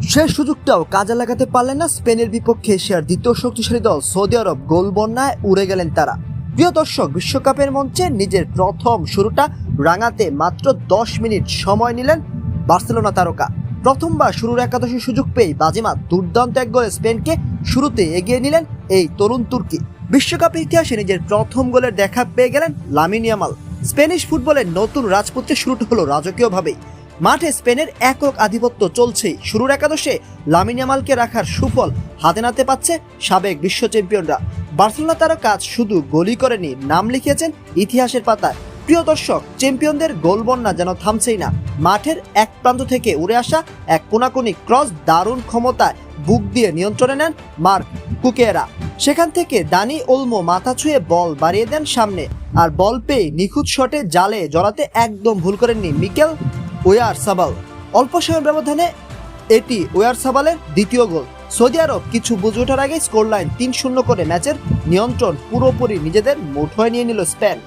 শেষ সুযোগটাও কাজে লাগাতে পারলেন না স্পেনের বিপক্ষে এশিয়ার দ্বিতীয় শক্তিশালী দল সৌদি আরব। গোল বন্যায় উড়ে গেলেন তারা। প্রিয় দর্শক, বিশ্বকাপের মঞ্চে নিজের প্রথম শুরুটা রাঙাতে মাত্র 10 মিনিট সময় নিলেন বার্সেলোনা তারকা। প্রথমবার শুরুর একাদশে সুযোগ পেয়ে বাজিমাত দুর্দান্ত এক গোলে স্পেনকে শুরুতে এগিয়ে নিলেন এই তরুণ তুর্কি। বিশ্বকাপের ইতিহাসে নিজের প্রথম গোলের দেখা পেয়ে গেলেন লামিন ইয়ামাল। স্প্যানিশ ফুটবলের নতুন রাজপুত্রের শুরুটা হলো রাজকীয়ভাবেই। মাঠে স্পেনের একক আধিপত্য চলছেই। শুরুর একাদশে লামিন ইয়ামালকে রাখার সুফল হাতে নাতে পাচ্ছে সাবেক বিশ্ব চ্যাম্পিয়নরা। বার্সেলোনা তারকা শুধু গোলই করেনি, নাম লিখিয়েছেন ইতিহাসের পাতায়। প্রিয় দর্শক, চ্যাম্পিয়নদের গোল বন্যা যেন থামছেই না। মাঠের এক প্রান্ত থেকে উড়ে আসা এক কোনাকুনি ক্রস দারুণ ক্ষমতায় বুক দিয়ে নিয়ন্ত্রণে নেন মার্ক কুকেরা। সেখান থেকে দানি ওলমো মাথা ছুঁয়ে বল বাড়িয়ে দেন সামনে, আর বল পেয়ে নিখুঁত শটে জালে জড়াতে একদম ভুল করেননি মিকেল ওয়ারসাবাল। অল্প সময়ের ব্যবধানে এটি ওয়ারসাবালের দ্বিতীয় গোল। সৌদি আরব কিছু বুঝে ওঠার আগে স্কোর লাইন 3-0 করে ম্যাচের নিয়ন্ত্রণ পুরোপুরি নিজেদের মুঠোয় নিয়ে নিল স্পেন।